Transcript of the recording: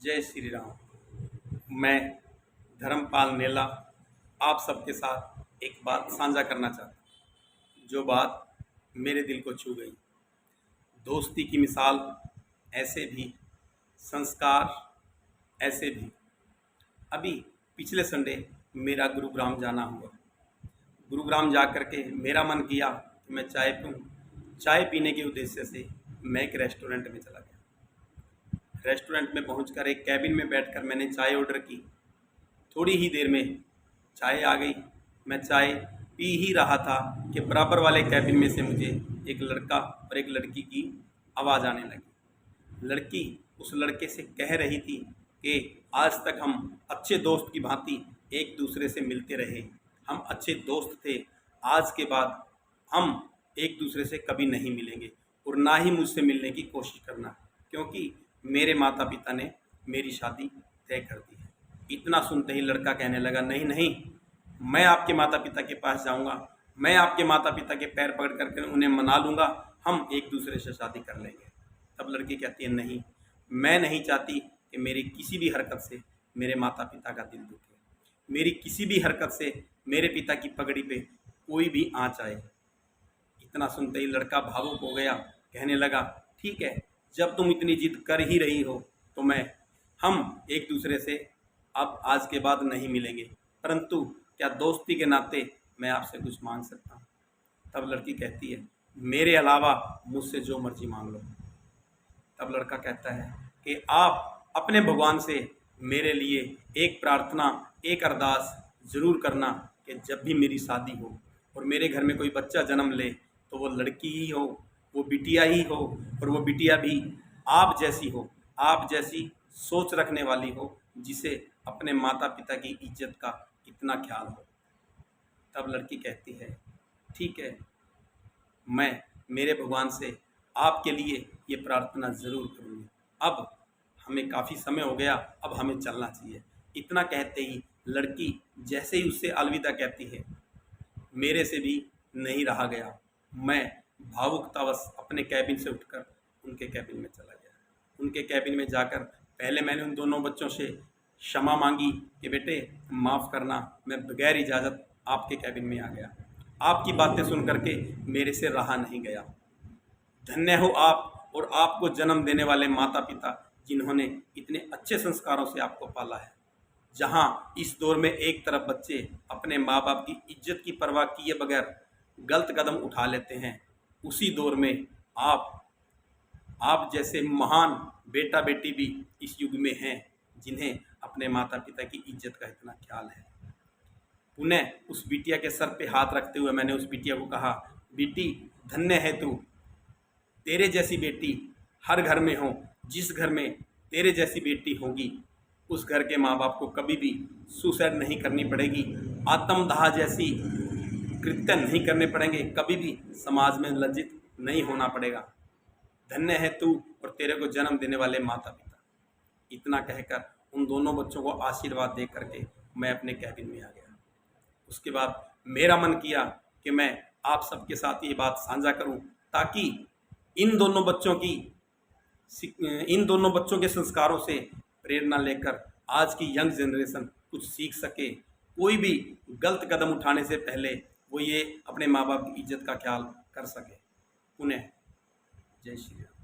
जय श्री राम। मैं धर्मपाल नेला आप सबके साथ एक बात साझा करना चाहता हूँ, जो बात मेरे दिल को छू गई। दोस्ती की मिसाल ऐसे भी, संस्कार ऐसे भी। अभी पिछले संडे मेरा गुरुग्राम जाना हुआ। गुरुग्राम जा कर के मेरा मन किया कि मैं चाय पीऊँ। चाय पीने के उद्देश्य से मैं एक रेस्टोरेंट में चला गया। रेस्टोरेंट में पहुंचकर एक कैबिन में बैठकर मैंने चाय ऑर्डर की। थोड़ी ही देर में चाय आ गई। मैं चाय पी ही रहा था कि बराबर वाले कैबिन में से मुझे एक लड़का और एक लड़की की आवाज़ आने लगी। लड़की उस लड़के से कह रही थी कि आज तक हम अच्छे दोस्त की भांति एक दूसरे से मिलते रहे, हम अच्छे दोस्त थे। आज के बाद हम एक दूसरे से कभी नहीं मिलेंगे और ना ही मुझसे मिलने की कोशिश करना, क्योंकि मेरे माता पिता ने मेरी शादी तय कर दी है। इतना सुनते ही लड़का कहने लगा, नहीं नहीं, मैं आपके माता पिता के पास जाऊंगा, मैं आपके माता पिता के पैर पकड़ करके उन्हें मना लूंगा, हम एक दूसरे से शादी कर लेंगे। तब लड़की कहती है, नहीं, मैं नहीं चाहती कि मेरी किसी भी हरकत से मेरे माता पिता का दिल दुखे, मेरी किसी भी हरकत से मेरे पिता की पगड़ी पे कोई भी आँच आए। इतना सुनते ही लड़का भावुक हो गया, कहने लगा, ठीक है, जब तुम इतनी जिद कर ही रही हो तो हम एक दूसरे से अब आज के बाद नहीं मिलेंगे, परंतु क्या दोस्ती के नाते मैं आपसे कुछ मांग सकता हूँ? तब लड़की कहती है, मेरे अलावा मुझसे जो मर्जी मांग लो। तब लड़का कहता है कि आप अपने भगवान से मेरे लिए एक प्रार्थना, एक अरदास ज़रूर करना कि जब भी मेरी शादी हो और मेरे घर में कोई बच्चा जन्म ले तो वो लड़की ही हो, वो बिटिया ही हो, और वो बिटिया भी आप जैसी हो, आप जैसी सोच रखने वाली हो, जिसे अपने माता पिता की इज्जत का इतना ख्याल हो। तब लड़की कहती है, ठीक है, मैं मेरे भगवान से आपके लिए ये प्रार्थना ज़रूर करूँगी। अब हमें काफ़ी समय हो गया, अब हमें चलना चाहिए। इतना कहते ही लड़की जैसे ही उससे अलविदा कहती है, मेरे से भी नहीं रहा गया। मैं भावुकतावश अपने कैबिन से उठकर उनके कैबिन में चला गया। उनके कैबिन में जाकर पहले मैंने उन दोनों बच्चों से क्षमा मांगी कि बेटे माफ़ करना, मैं बगैर इजाज़त आपके कैबिन में आ गया, आपकी बातें सुन करके मेरे से रहा नहीं गया। धन्य हो आप और आपको जन्म देने वाले माता पिता, जिन्होंने इतने अच्छे संस्कारों से आपको पाला है। जहां इस दौर में एक तरफ बच्चे अपने माँ बाप की इज्जत की परवाह किए बगैर गलत कदम उठा लेते हैं, उसी दौर में आप जैसे महान बेटा बेटी भी इस युग में हैं, जिन्हें अपने माता पिता की इज्जत का इतना ख्याल है। पुनः उस बिटिया के सर पे हाथ रखते हुए मैंने उस बिटिया को कहा, बेटी धन्य है तू, तेरे जैसी बेटी हर घर में हो। जिस घर में तेरे जैसी बेटी होगी, उस घर के माँ बाप को कभी भी सुसाइड नहीं करनी पड़ेगी, आत्मदाह जैसी कृत्य नहीं करने पड़ेंगे, कभी भी समाज में लज्जित नहीं होना पड़ेगा। धन्य है तू और तेरे को जन्म देने वाले माता पिता। इतना कहकर उन दोनों बच्चों को आशीर्वाद दे करके मैं अपने कैबिन में आ गया। उसके बाद मेरा मन किया कि मैं आप सबके साथ ये बात साझा करूं, ताकि इन दोनों बच्चों के संस्कारों से प्रेरणा लेकर आज की यंग जनरेशन कुछ सीख सके। कोई भी गलत कदम उठाने से पहले वो ये अपने माँ बाप की इज्जत का ख्याल कर सके। पुनः जय श्री राम।